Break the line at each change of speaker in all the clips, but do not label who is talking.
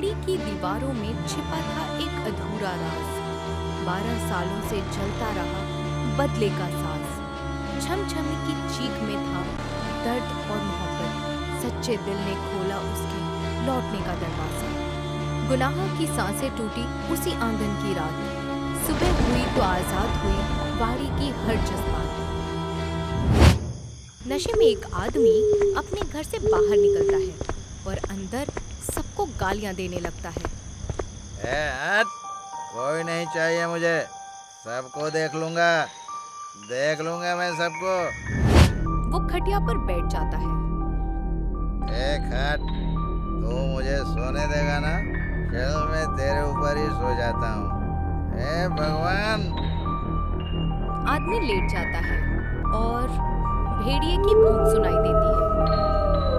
वाड़ी की दीवारों में छिपा था एक अधूरा राज। 12 सालों से जलता रहा बदले का साज। छमछमी की चीख में था दर्द और मोहब्बत। सच्चे दिल ने खोला उसके लौटने का दरवाजा। गुनाह की सांसें टूटी उसी आंगन की रात। सुबह हुई तो आजाद हुई वाड़ी की हर जज्बात। नशे में एक आदमी अपने घर से बाहर निकलता है और अंदर सबको गालियां देने लगता है।
हट, कोई नहीं चाहिए मुझे, सबको देख लूंगा मैं सबको।
वो खटिया पर बैठ जाता है।
खट, तू मुझे सोने देगा ना? चल मैं तेरे ऊपर ही सो जाता हूँ। भगवान।
आदमी लेट जाता है और भेड़िए की भूख सुनाई देती है।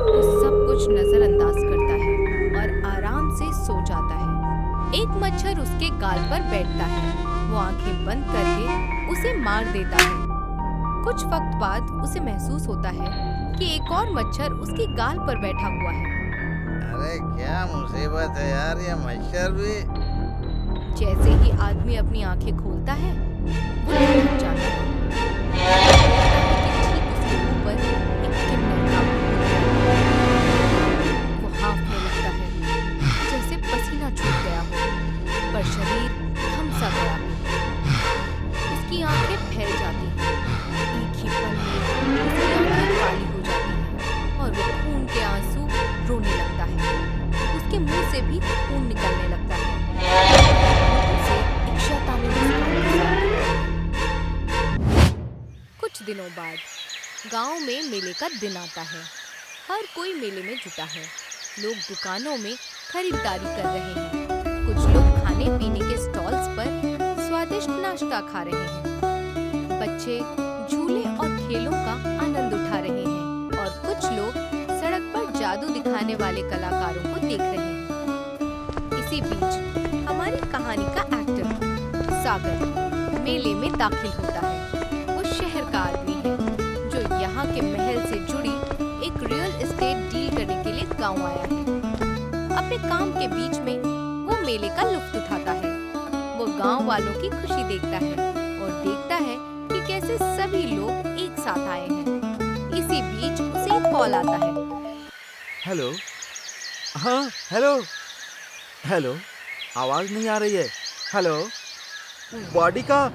वो सब कुछ नजरअंदाज करता है और आराम से सो जाता है। एक मच्छर उसके गाल पर बैठता है। वो आंखें बंद करके उसे मार देता है। कुछ वक्त बाद उसे महसूस होता है कि एक और मच्छर उसकी गाल पर बैठा हुआ है।
अरे क्या मुसीबत है यार, ये मच्छर भी।
जैसे ही आदमी अपनी आंखें खोलता है वो थक जाता है। ठीक उसके ऊपर एक किन्नर खड़ा है। वो हाँफने लगता है जैसे पसीना छूट गया हो, पर शरीर थम सा गया हो। उसकी आंखें फैल जाती हैं। एक ही पल में उसकी आंखें काली हो जाती हैं और वो खून के आंसू रोने लगता है। उसके मुंह से भी खून निकलने लगता है। उसे एक शैतानी मुस्कान के साथ कुछ दिनों बाद गांव में मेले का दिन आता है। हर कोई मेले में जुटा है। लोग दुकानों में खरीदारी कर रहे हैं। कुछ लोग खाने पीने के स्टॉल्स पर स्वादिष्ट नाश्ता खा रहे हैं। बच्चे झूले और खेलों का आनंद उठा रहे हैं और कुछ लोग सड़क पर जादू दिखाने वाले कलाकारों को देख रहे हैं। इसी बीच हमारी कहानी का एक्टर सागर मेले में दाखिल होता है। वो शहर का आदमी है जो यहाँ के महल से जुड़ी एक रियल एस्टेट डील करने के लिए गांव आया है। अपने काम के बीच में वो मेले का लुत्फ उठाता है। वो गांव वालों की खुशी देखता है और देखता है कि कैसे सभी लोग एक साथ आए हैं। इसी बीच उसे एक कॉल आता है।
हेलो। हाँ हेलो हेलो, आवाज नहीं आ रही है। हेलो, बॉडी का,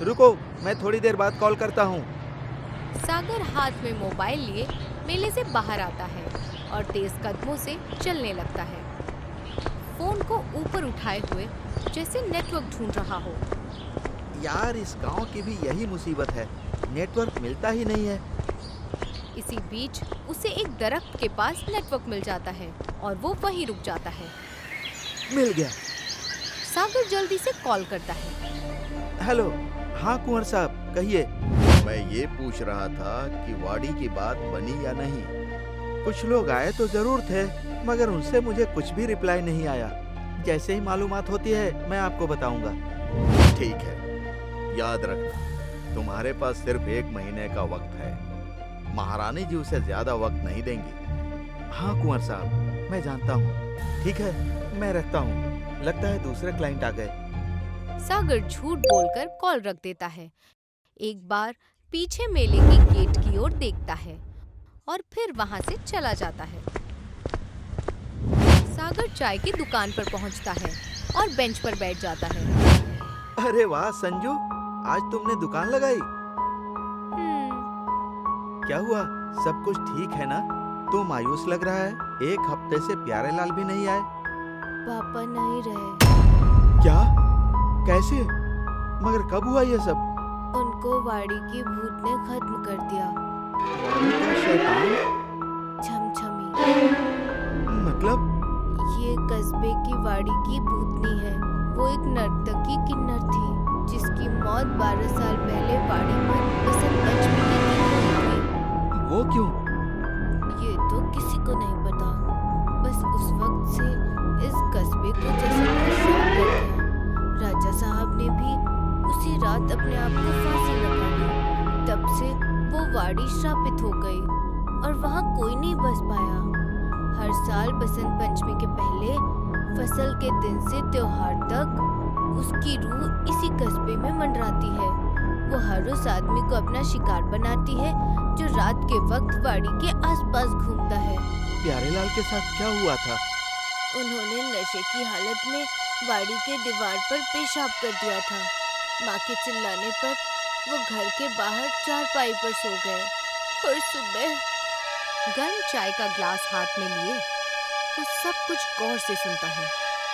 रुको मैं थोड़ी देर बाद कॉल करता हूँ।
सागर हाथ में मोबाइल लिए मेले से बाहर आता है और तेज कदमों से चलने लगता है, फोन को ऊपर उठाए हुए जैसे नेटवर्क ढूंढ रहा हो।
यार इस गांव की भी यही मुसीबत है, नेटवर्क मिलता ही नहीं है।
इसी बीच उसे एक दरख्त के पास नेटवर्क मिल जाता है और वो वहीं रुक जाता है।
मिल गया।
सागर जल्दी से कॉल करता है।
हेलो, हाँ कुंवर साहब कहिए।
मैं ये पूछ रहा था कि वाड़ी की बात बनी या नहीं।
कुछ लोग आए तो जरूर थे, मगर उनसे मुझे कुछ भी रिप्लाई नहीं आया। जैसे ही मालूमात होती है मैं आपको बताऊंगा।
ठीक है, याद रखना तुम्हारे पास सिर्फ 1 महीने का वक्त है। महारानी जी उसे ज्यादा वक्त नहीं देंगी।
हाँ कुंवर साहब, मैं जानता हूँ। ठीक है, मैं रखता हूँ। लगता है दूसरे क्लाइंट आ गए।
सागर झूठ बोलकर कॉल रख देता है। एक बार पीछे मेले की गेट की ओर देखता है और फिर वहां से चला जाता है। सागर चाय की दुकान पर पहुंचता है और बेंच पर बैठ जाता है।
अरे वाह संजू, आज तुमने दुकान लगाई। क्या हुआ, सब कुछ ठीक है ना? तू मायूस लग रहा है। 1 हफ्ते से प्यारे लाल भी नहीं आए।
पापा नहीं रहे।
क्या? कैसे? मगर कब हुआ ये सब?
उनको वाड़ी की भूत ने खत्म कर दिया।
वाड़ी का शैतान?
छमछमी।
मतलब?
ये कस्बे की वाड़ी की भूतनी है। वो एक नर्तकी किन्नर थी जिसकी मौत 12 साल पहले वाड़ी पर बसंत पंचमी के दिन हुई थी।
वो क्यों?
ये तो किसी को नहीं पता। बस उस वक्त से इस कस्बे को जैसे कोई श्राप लग गया। राजा साहब ने भी उसी रात अपने आप को फांसी लगा ली। तब से वो वाड़ी श्रापित हो गई और वहाँ कोई नहीं बस पाया। हर साल बसंत पंचमी के पहले फसल के दिन से त्योहार तक उसकी रूह इसी कस्बे में मंडराती है। वो हर उस आदमी को अपना शिकार बनाती है जो रात के वक्त वाड़ी के आसपास घूमता है।
प्यारेलाल के साथ क्या हुआ था?
उन्होंने नशे की हालत में वाड़ी के दीवार पर पेशाब कर दिया था। माँ के चिल्लाने पर वो घर के बाहर चारपाई पर सो गए और सुबह गर्म चाय का ग्लास हाथ में लिए वो सब कुछ गौर से सुनता है।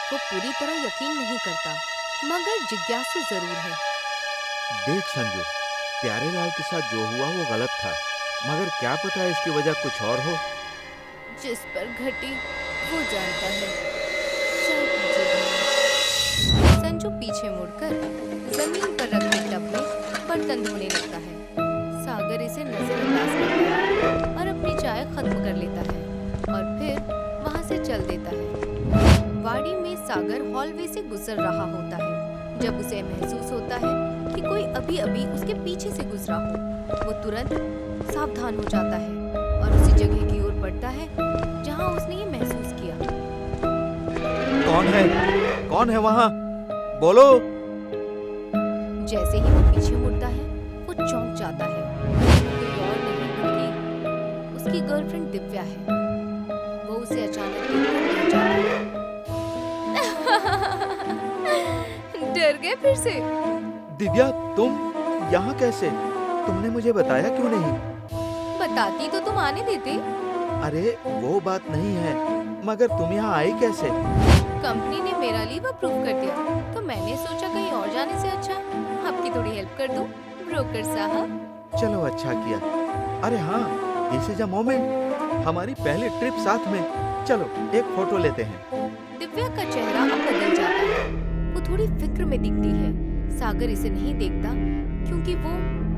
वो पूरी तरह यकीन नहीं करता मगर जिज्ञासु जरूर है।
देख संजू, प्यारेलाल के साथ जो हुआ वो गलत था, मगर क्या पता इसकी वजह कुछ और हो।
जिस पर घटी वो जानता है। चाय पीजिए भैया। संजू पीछे मुड़कर जमीन पर रखे टब में बर्तन धोने लगता है। सागर इसे नजरअंदाज करता है और अपनी चाय खत्म कर लेता है और फिर वहाँ से चल देता है। वाड़ी में सागर हॉलवे से गुजर रहा होता है जब उसे महसूस होता है कि कोई अभी अभी उसके पीछे से गुजरा हो। वो तुरंत सावधान हो जाता है और उसी जगह की ओर बढ़ता है जहाँ उसने ये महसूस किया।
कौन है? कौन है वहाँ? बोलो।
जैसे ही वो पीछे मुड़ता है वो चौंक जाता है। कोई और नहीं बल्कि उसकी गर्लफ्रेंड दिव्या है। वो उसे अचानक देखकर डर जाता है। डर गए फिर से?
दिव्या, तुम यहाँ कैसे? तुमने मुझे बताया क्यों नहीं?
बताती तो तुम आने देते।
अरे वो बात नहीं है, मगर तुम यहाँ आई कैसे?
कंपनी ने मेरा लीव अप्रूव कर दिया तो मैंने सोचा कहीं और जाने से अच्छा आपकी थोड़ी हेल्प कर दूं, ब्रोकर साहब।
चलो अच्छा किया। अरे हाँ, दिस इज अ मोमेंट। हमारी पहली ट्रिप साथ में। चलो एक फोटो लेते हैं।
दिव्या का चेहरा अब बदल जाता है। वो थोड़ी फिक्र में दिखती है। सागर इसे नहीं देखता क्योंकि वो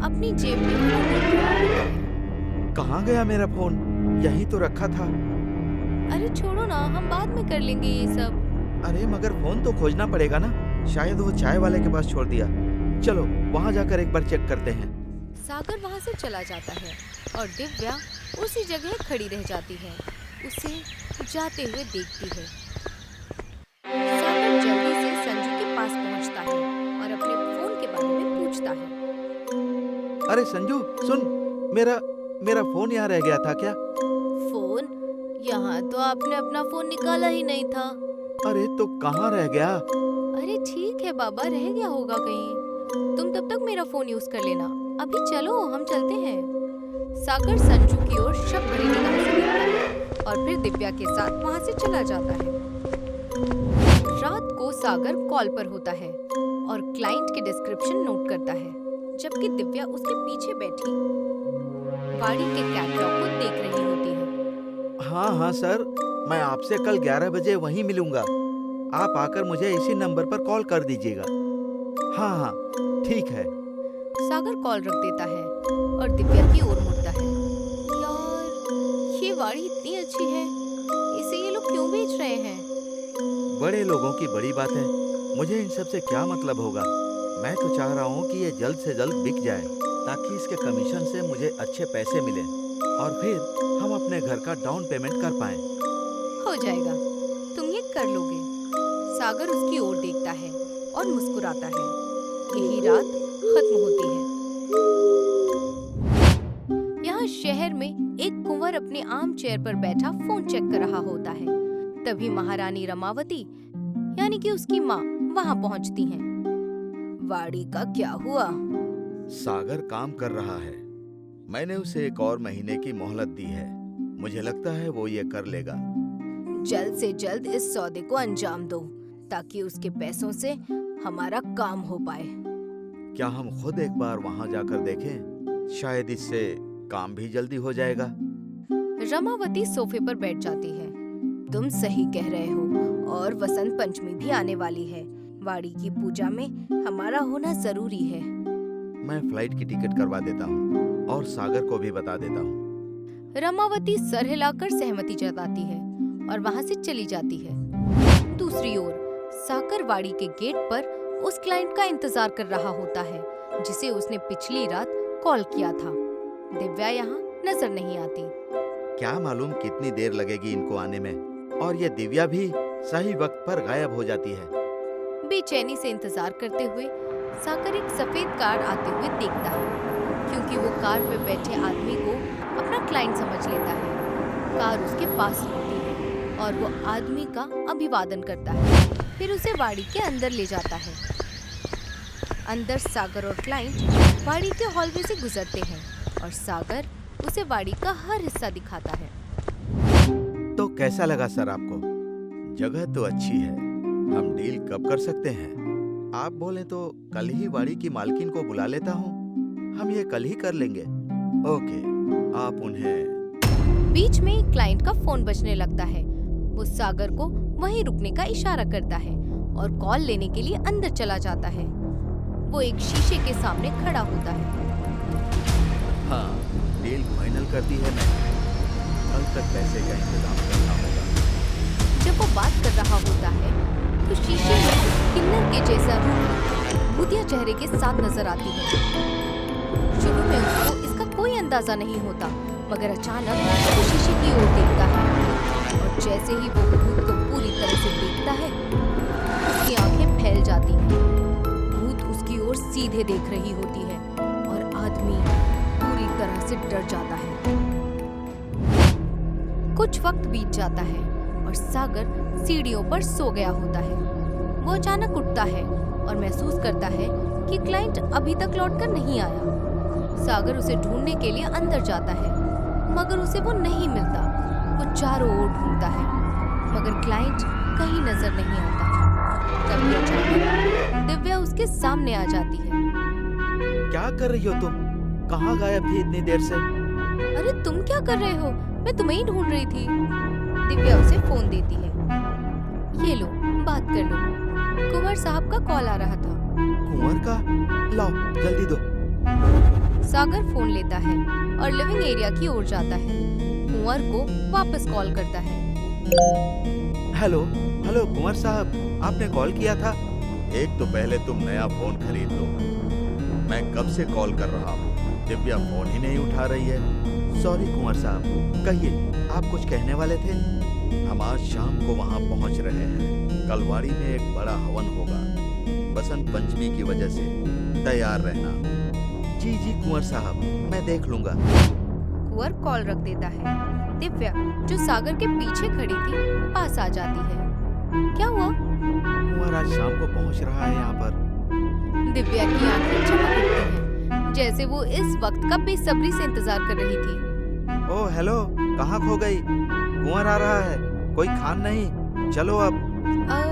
अपनी जेब में फोन ढूंढ रहा होता है।
कहाँ गया मेरा फोन? यहीं तो रखा था।
अरे छोड़ो ना, हम बाद में कर लेंगे ये सब।
अरे मगर फोन तो खोजना पड़ेगा ना। शायद वो चाय वाले के पास छोड़ दिया। चलो वहाँ जाकर एक बार चेक करते हैं।
सागर वहाँ से चला जाता है और दिव्या उसी जगह खड़ी रह जाती है, उसे जाते हुए देखती है। सागर जल्दी से संजू के पास पहुँचता है और अपने फोन के बारे में पूछता है।
अरे संजू सुन, मेरा फोन यहाँ रह गया था क्या?
फोन? यहाँ तो आपने अपना फोन निकाला ही नहीं था।
अरे तो कहाँ रह गया?
अरे ठीक है बाबा, रह गया होगा कहीं। तुम तब तक मेरा फोन यूज कर लेना। अभी चलो हम चलते हैं। सागर संजू की ओर शक भरी निगाह से देखता है और फिर दिव्या के साथ वहाँ से चला जाता है। रात को सागर कॉल पर होता है और क्लाइंट के डिस्क्रिप्शन नोट करता है, जबकि दिव्या उसके पीछे बैठी वाड़ी के कैटलॉग को देख रही होती है।
हाँ सर, मैं आपसे कल 11 बजे वहीं मिलूंगा। आप आकर मुझे इसी नंबर पर कॉल कर दीजिएगा। हाँ ठीक है।
सागर कॉल रख देता है और दिव्या की ओर मुड़ता है। यार, ये वाड़ी इतनी अच्छी है, इसे ये लोग क्यों बेच रहे हैं?
बड़े लोगों की बड़ी बात है, मुझे इन सब से क्या मतलब होगा। मैं तो चाह रहा हूँ कि ये जल्द से जल्द बिक जाए ताकि इसके कमीशन से मुझे अच्छे पैसे मिले और फिर हम अपने घर का डाउन पेमेंट कर पाएं।
हो जाएगा, तुम ये कर लोगे। सागर उसकी ओर देखता है और मुस्कुराता है। यही रात खत्म होती है। यहाँ शहर में एक कुंवर अपने आम चेयर पर बैठा फोन चेक कर रहा होता है। तभी महारानी रमावती यानी कि उसकी माँ वहाँ पहुँचती हैं। वाड़ी का क्या हुआ?
सागर काम कर रहा है। मैंने उसे 1 और महीने की मोहलत दी है। मुझे लगता है वो ये कर लेगा।
जल्द से जल्द इस सौदे को अंजाम दो ताकि उसके पैसों से हमारा काम हो पाए।
क्या हम खुद एक बार वहां जाकर देखें? शायद इससे काम भी जल्दी हो जाएगा।
रमावती सोफे पर बैठ जाती है। तुम सही कह रहे हो और वसंत पंचमी भी आने वाली है। वाड़ी की पूजा में हमारा होना जरूरी है।
मैं फ्लाइट की टिकट करवा देता हूँ और सागर को भी बता देता हूँ।
रमावती सर हिलाकर सहमति जताती है और वहाँ से चली जाती है। दूसरी ओर सागर वाड़ी के गेट पर उस क्लाइंट का इंतजार कर रहा होता है जिसे उसने पिछली रात कॉल किया था। दिव्या यहाँ नजर नहीं आती।
क्या मालूम कितनी देर लगेगी इनको आने में। और ये दिव्या भी सही वक्त पर गायब हो जाती है।
बेचैनी से इंतजार करते हुए सागर एक सफेद कार आते हुए देखता है, क्योंकि वो कार में बैठे आदमी को अपना क्लाइंट समझ लेता है। कार उसके पास रुकती है और वो आदमी का अभिवादन करता है, फिर उसे वाड़ी के अंदर ले जाता है। अंदर सागर और क्लाइंट वाड़ी के हॉलवे से गुजरते हैं और सागर उसे वाड़ी का हर हिस्सा दिखाता है।
तो कैसा लगा सर आपको? जगह तो अच्छी है, हम डील कब कर सकते हैं? आप बोले तो कल ही वाड़ी की मालकिन को बुला लेता हूँ, हम ये कल ही कर लेंगे। ओके, आप उन्हें।
बीच में एक क्लाइंट का फोन बजने लगता है। वो सागर को वहीं रुकने का इशारा करता है और कॉल लेने के लिए अंदर चला जाता है। वो एक शीशे के सामने खड़ा होता है।
हाँ, डील फाइनल कर दी है मैंने, कल तक पैसे का इंतजाम करना होगा।
जब वो बात कर रहा होता है तो शीशे में किन्नर के जैसा रूप भूतिया चेहरे के साथ नजर आती है। शुरू में उसको इसका कोई अंदाजा नहीं होता, मगर अचानक वो शीशे की ओर देखता है और जैसे ही वो भूत को पूरी तरह से देखता है, उसकी आंखें फैल जाती हैं। भूत उसकी ओर सीधे देख रही होती है और आदमी पूरी तरह से डर जाता है। कुछ वक्त बीत जाता है और सागर सीढ़ियों पर सो गया होता है। वो अचानक उठता है और महसूस करता है कि क्लाइंट अभी तक लौटकर नहीं आया। सागर उसे ढूंढने के लिए अंदर जाता है, मगर उसे वो नहीं मिलता। वो चारों ओर ढूंढता है, मगर क्लाइंट कहीं नजर नहीं आता। तभी अचानक दिव्या उसके सामने आ जाती है।
क्या कर रही हो तुम? कहाँ गायब थी इतनी देर से?
अरे तुम क्या कर रहे हो? मैं तुम्हें ही ढूंढ रही थी। दिव्या उसे फोन देती है। ये लो, बात कर लो। कुंवर साहब का कॉल आ रहा था।
कुंवर का? लाओ जल्दी दो।
सागर फोन लेता है और लिविंग एरिया की ओर जाता है। कुंवर को वापस कॉल करता है।
हेलो हेलो कुंवर साहब, आपने कॉल किया था?
एक तो पहले तुम नया फोन खरीद लो, मैं कब से कॉल कर रहा हूँ, दिव्या फोन ही नहीं उठा रही है।
सॉरी कुंवर साहब, कहिए आप कुछ कहने वाले थे?
हम आज शाम को वहाँ पहुँच रहे हैं। कलवाड़ी में एक बड़ा हवन होगा, बसंत पंचमी की वजह से तैयार रहना।
जी जी कुंवर साहब, मैं देख लूंगा।
कुंवर कॉल रख देता है। दिव्या, जो सागर के पीछे खड़ी थी, पास आ जाती है। क्या हुआ?
कुंवर आज शाम को पहुंच रहा है यहाँ पर।
दिव्या की आंखें चमक उठती हैं, जैसे वो इस वक्त का बेसब्री से इंतजार कर रही थी।
ओह हेलो, कहाँ खो गई? कुंवर आ रहा है, कोई खान नहीं, चलो अब।
हाँ,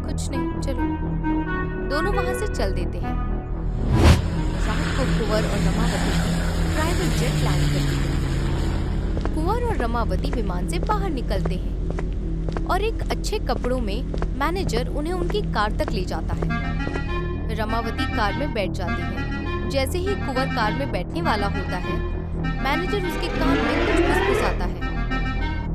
कुछ नहीं, चलो। दोनों वहाँ से चल देते हैं। रात को कुंवर और रमावती प्राइवेट जेट लैंड करती है। कुंवर और रमावती विमान से बाहर निकलते हैं और एक अच्छे कपड़ों में मैनेजर उन्हें उनकी कार तक ले जाता है। रमावती कार में बैठ जाती है। जैसे ही कुंवर कार में बैठने वाला होता है, मैनेजर उसके कान में कुछ फुसफुसाता है।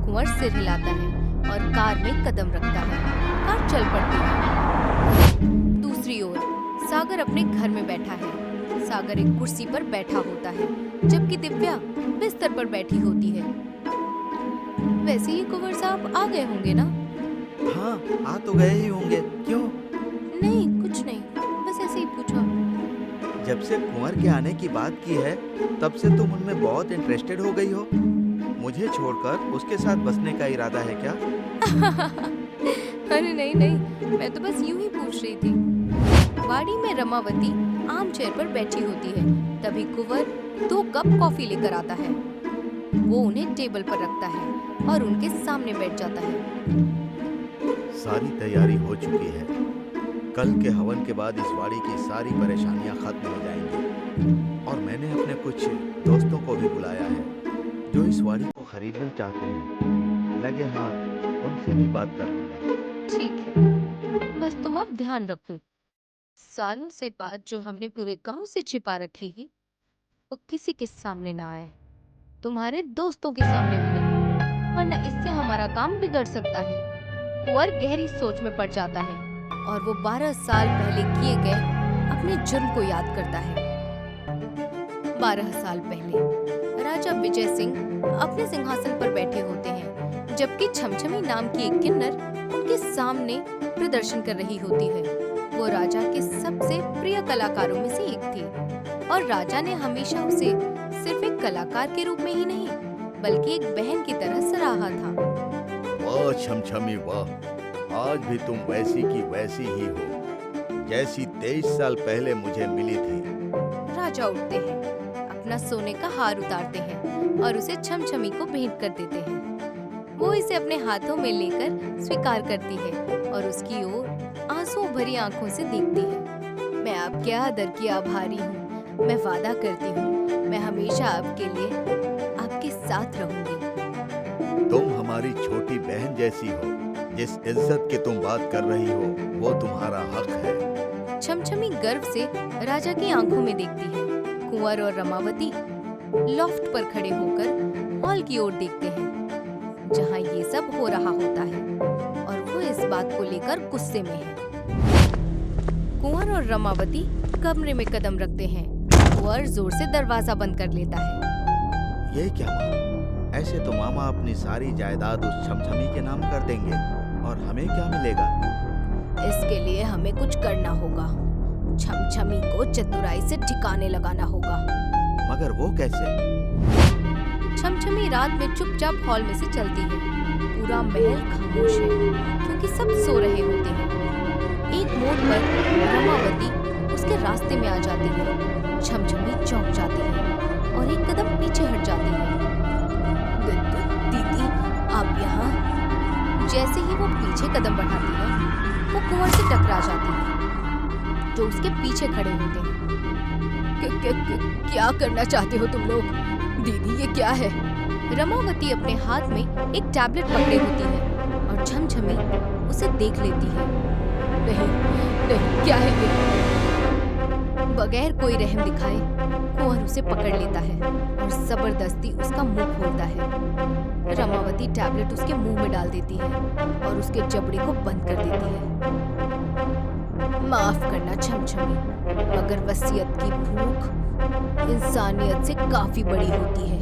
कुंवर सिर हिलाता है और कार में कदम रखता है। कार चल पड़ती है। दूसरी ओर सागर अपने घर में बैठा है। सागर एक कुर्सी पर बैठा होता है, जबकि दिव्या बिस्तर पर बैठी होती है। वैसे ही कुंवर साहब आ गए होंगे ना?
हाँ, आ तो गए ही होंगे। क्यों?
नहीं, कुछ नहीं, बस ऐसे ही पूछा।
जब से कुंवर के आने की बात की है, तब से तुम उनमें बहुत इंटरेस्टेड हो गई हो। मुझे छोड़कर उसके साथ बसने का इरादा है क्या?
अरे नहीं नहीं, मैं तो बस यूं ही पूछ रही थी। वाड़ी में रमावती आम चेयर पर बैठी होती है। तभी कुंवर 2 कप कॉफी लेकर आता है। वो उन्हें टेबल पर रखता है और उनके सामने बैठ जाता है।
सारी तैयारी हो चुकी है। कल के हवन के बाद इस वाड़ी की सारी परेशानियां खत्म हो जाएंगी और मैंने अपने कुछ दोस्तों को भी बुलाया है जो इस वाड़ी को खरीदना चाहते हैं। लगे हाथ उनसे भी बात कर लूंगा।
ठीक है, बस तुम अब ध्यान रखो, सालों से बात जो हमने पूरे गांव से छिपा रखी है, वो किसी के सामने ना आए, तुम्हारे दोस्तों के सामने भी नहीं, वरना इससे हमारा काम बिगड़ सकता है। कुंवर गहरी सोच में पड़ जाता है और वो 12 साल पहले किए गए अपने जुर्म को याद करता है। 12 साल पहले राजा विजय सिंह अपने सिंहासन पर बैठे होते हैं। जबकि छमछमी नाम की एक किन्नर उनके सामने प्रदर्शन कर रही होती है। वो राजा के सबसे प्रिय कलाकारों में से एक थी और राजा ने हमेशा उसे सिर्फ एक कलाकार के रूप में ही नहीं बल्कि एक बहन की तरह सराहा था।
वाह छमछमी वाह, आज भी तुम वैसी की वैसी ही हो जैसी 23 साल पहले मुझे मिली थी।
राजा उठते हैं, अपना सोने का हार उतारते हैं और उसे छमछमी को भेंट कर देते हैं। वो इसे अपने हाथों में लेकर स्वीकार करती है और उसकी ओर आंसू भरी आंखों से देखती है। मैं आपके आदर की आभारी हूँ। मैं वादा करती हूँ मैं हमेशा आपके लिए आपके साथ रहूंगी।
तुम हमारी छोटी बहन जैसी हो। जिस इज्जत की तुम बात कर रही हो वो तुम्हारा हक है।
छमछमी गर्व से राजा की आंखों में देखती है। कुंवर और रमावती लॉफ्ट पर खड़े होकर हॉल की ओर देखते हैं जहाँ ये सब हो रहा होता है और वो इस बात को लेकर गुस्से में है। कुंवर और रमावती कमरे में कदम रखते हैं। कुंवर जोर से दरवाजा बंद कर लेता है।
ये क्या माँ? ऐसे तो मामा अपनी सारी जायदाद उस छमछमी के नाम कर देंगे और हमें क्या मिलेगा?
इसके लिए हमें कुछ करना होगा। छमछमी को चतुराई से ठिकाने लगाना होगा।
मगर वो कैसे?
छमछमी रात में चुपचाप हॉल में से चलती है। पूरा महल खामोश है क्योंकि सब सो रहे होते हैं। एक मोड़ पर रमावती उसके रास्ते में आ जाती है। छमछमी चौंक जाती है और एक कदम पीछे हट जाती है। दीदी आप यहाँ? जैसे ही वो पीछे कदम बढ़ाती है वो कुंवर से टकरा जाती है जो उसके पीछे खड़े होते हैं। क्या करना चाहते हो तुम लोग? दीदी ये क्या है? रमावती अपने हाथ में एक टैबलेट पकड़े होती है और छमछमी उसे देख लेती है। नहीं नहीं, क्या है ये? बगैर कोई रहम दिखाए कुंवर उसे पकड़ लेता है और जबरदस्ती उसका मुंह खोलता है। रमावती टैबलेट उसके मुंह में डाल देती है और उसके जबड़े को बंद कर देती है। माफ करना छमछमी, मगर वसीयत की भूख इंसानियत से काफी बड़ी होती है।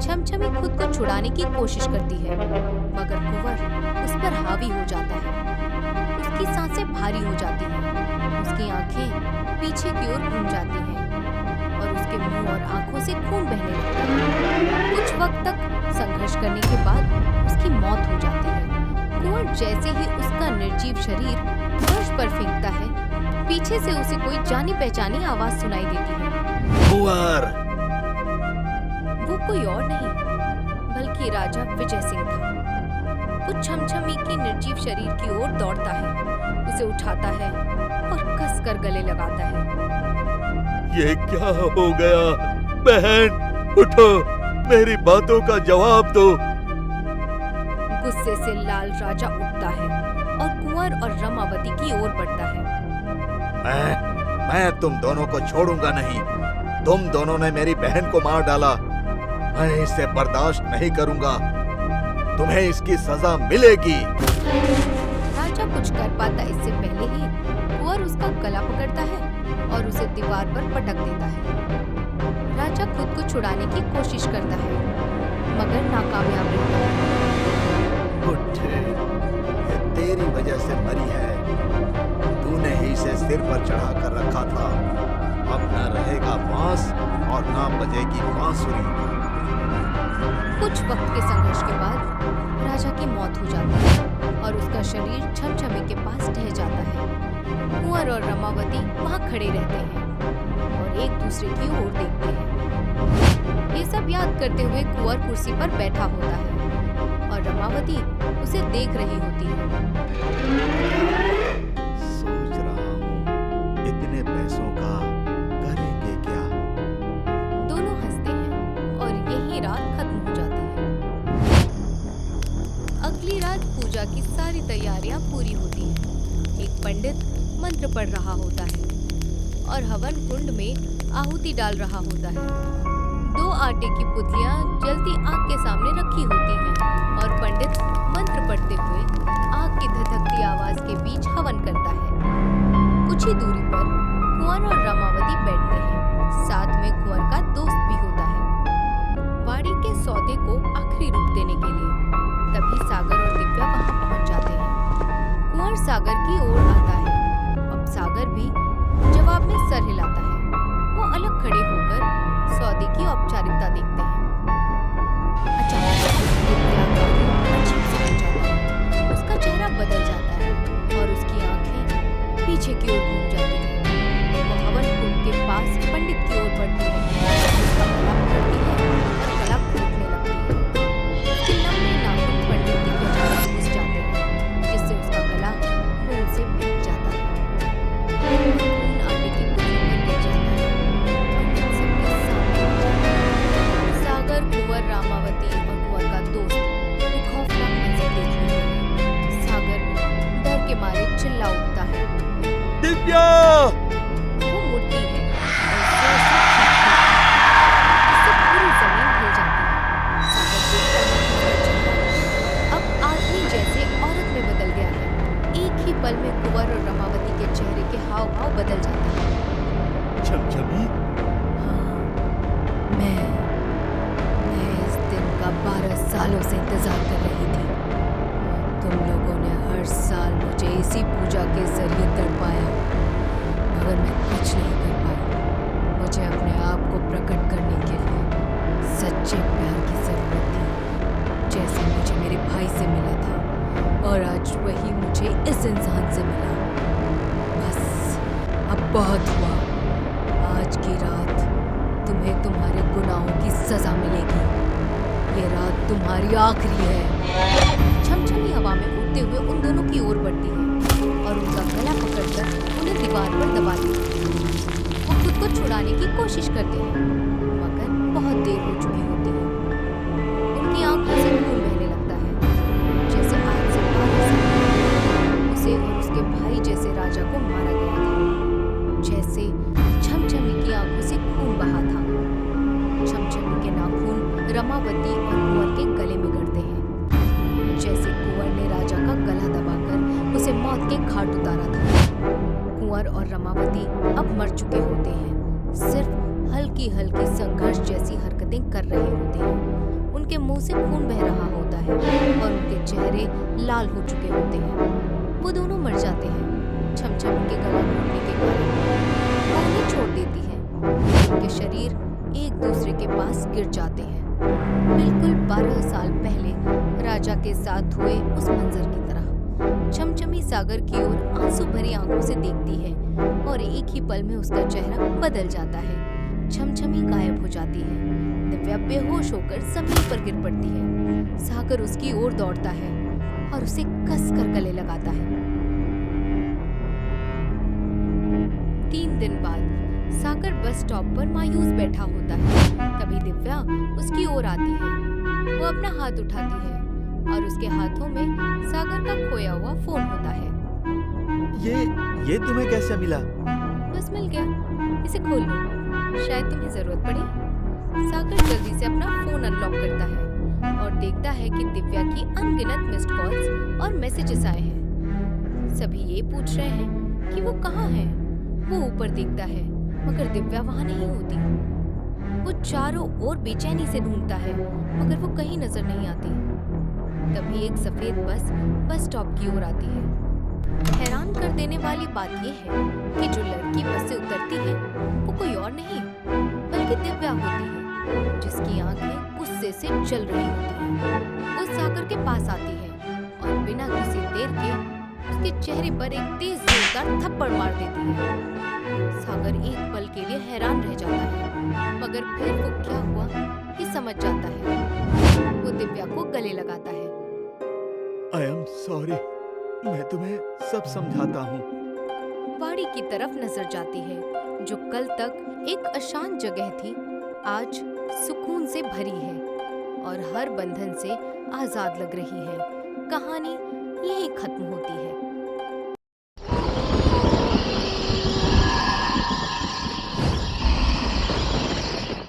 छमछमी खुद को छुड़ाने की कोशिश करती है मगर कुंवर उस पर हावी हो जाता है। उसकी सांसें भारी हो जाती हैं, उसकी आंखें पीछे की ओर घूम जाती हैं और उसके मुंह और आंखों से खून बहने लगता है। कुछ वक्त तक संघर्ष करने के बाद उसकी मौत हो जाती है। कुंवर जैसे ही उसका निर्जीव शरीर फर्श पर फेंकता है, पीछे से उसे कोई जानी पहचानी आवाज सुनाई देती है।
कुंवर!
वो कोई और नहीं बल्कि राजा विजय सिंह था। वो छमछमी की निर्जीव शरीर की ओर दौड़ता है, उसे उठाता है और कसकर गले लगाता है।
ये क्या हो गया? बहन उठो, मेरी बातों का जवाब दो।
गुस्से से लाल राजा उठता है और कुंवर और रमावती की ओर बढ़ता है।
मैं तुम दोनों को छोड़ूंगा नहीं। तुम दोनों ने मेरी बहन को मार डाला। मैं इसे बर्दाश्त नहीं करूंगा। तुम्हें इसकी सजा मिलेगी।
राजा कुछ कर पाता इससे पहले ही कुंवर उसका गला पकड़ता है और उसे दीवार पर पटक देता है। राजा खुद को छुड़ाने की कोशिश करता है मगर नाकामयाब रहता है।
बुढ़े, ये तेरी वजह से मरी है। तूने ही इसे सिर पर चढ़ा कर रखा था। अब न रहेगा बांस और न बजेगी बांसुरी।
कुछ वक्त के संघर्ष के बाद राजा की मौत हो जाती है और उसका शरीर छमछमी के पास ढह जाता है। कुंवर और रमावती वहाँ खड़े रहते हैं और एक दूसरे की ओर देखते हैं। ये सब याद करते हुए कुंवर कुर्सी पर बैठा होता है और रमावती उसे देख रही होती है।
सोच रहा हूँ इतने पैसों का करेंगे क्या?
दोनों हंसते हैं और यही रात खत्म हो जाती है। अगली रात पूजा की सारी तैयारियां पूरी होती हैं। एक पंडित मंत्र पढ़ रहा होता है और हवन कुंड में आहुति डाल रहा होता है। 2 आटे की पुतलियां जलती आग के सामने रखी होती हैं और पंडित मंत्र पढ़ते हुए आग की धधकती आवाज के बीच हवन करता है। कुछ ही दूरी पर कुंवर और रमावती बैठते हैं। साथ में कुंवर का दोस्त भी होता है। वाड़ी के सौदे को आखिरी रूप देने के लिए दिनों से इंतजार कर रही थी। तुम लोगों ने हर साल मुझे इसी पूजा के जरिए तड़पाया, मगर मैं कुछ नहीं कर पाई। मुझे अपने आप को प्रकट करने के लिए सच्चे प्यार की जरूरत थी, जैसे मुझे मेरे भाई से मिला था, और आज वही मुझे इस इंसान से मिला। बस अब बहुत हुआ। आज की रात तुम्हें तुम्हारे गुनाहों की सजा मिलेगी। ये रात तुम्हारी आखिरी है। छमछमी हवा में उड़ते हुए उन दोनों की ओर बढ़ती है और उनका गला पकड़कर उन्हें दीवार पर दबाती है। वो खुद को छुड़ाने की कोशिश करते हैं, मगर बहुत देर हो चुकी होती है। उनकी आंखों से खून बहने लगता है, जैसे आज से 12 साल पहले उसे और उसके भाई जैसे राजा को मारा गया था। जैसे छमछमी की आंखों से खून बहा था। छमछमी के नाखून रमावती और कुंवर के गले में गड़ते हैं, जैसे कुंवर ने राजा का गला दबाकर उसे मौत के घाट उतारा था। कुंवर और रमावती अब मर चुके होते हैं, सिर्फ हल्की हल्की संघर्ष जैसी हरकतें कर रहे होते हैं। उनके मुंह से खून बह रहा होता है और उनके चेहरे लाल हो चुके होते हैं। वो दोनों मर जाते हैं। छमछमी के गला घोटने के कारण वो उन्हें छोड़ देती है। उनके शरीर एक दूसरे के पास गिर जाते हैं, बिल्कुल 12 साल पहले राजा के साथ हुए उस मंजर की तरह। छमछमी सागर की ओर आंसू भरी आंखों से देखती है और एक ही पल में उसका चेहरा बदल जाता है। छमछमी गायब हो जाती है। दिव्या बेहोश होकर जमीन पर गिर पड़ती है। सागर उसकी ओर दौड़ता है और उसे कसकर गले लगाता है। 3 दिन बाद सागर बस स्टॉप पर मायूस बैठा होता है। तभी दिव्या उसकी ओर आती है। वो अपना हाथ उठाती है और उसके हाथों में सागर का खोया हुआ फोन होता है।
ये तुम्हें कैसे मिला?
बस मिल गया, इसे खोल लो, शायद तुम्हें जरूरत पड़े। सागर जल्दी से अपना फोन अनलॉक करता है और देखता है कि दिव्या की अनगिनत मिस्ड कॉल्स और मैसेजेस आए हैं। सभी ये पूछ रहे हैं कि वो कहाँ है। वो ऊपर देखता है, मगर दिव्या वहाँ नहीं होती। वो चारों ओर बेचैनी से ढूंढता है, मगर वो कहीं नजर नहीं आती। तभी एक सफेद बस स्टॉप की ओर आती है। हैरान कर देने वाली बात यह है कि जो लड़की बस से उतरती है वो कोई और नहीं बल्कि दिव्या होती है, जिसकी आंखें गुस्से से जल रही होती हैं। वो सागर के पास आती है और बिना किसी देर के उसके चेहरे पर एक तेज जोरदार थप्पड़ मार देती है। सागर एक पल के लिए हैरान रह जाता है, मगर फिर वो क्या हुआ ये समझ जाता है। वो दिव्या को गले लगाता है।
आई एम सॉरी, मैं तुम्हें सब समझाता हूँ।
पहाड़ी की तरफ नजर जाती है, जो कल तक एक अशांत जगह थी, आज सुकून से भरी है और हर बंधन से आजाद लग रही है। कहानी यहीं खत्म होती है।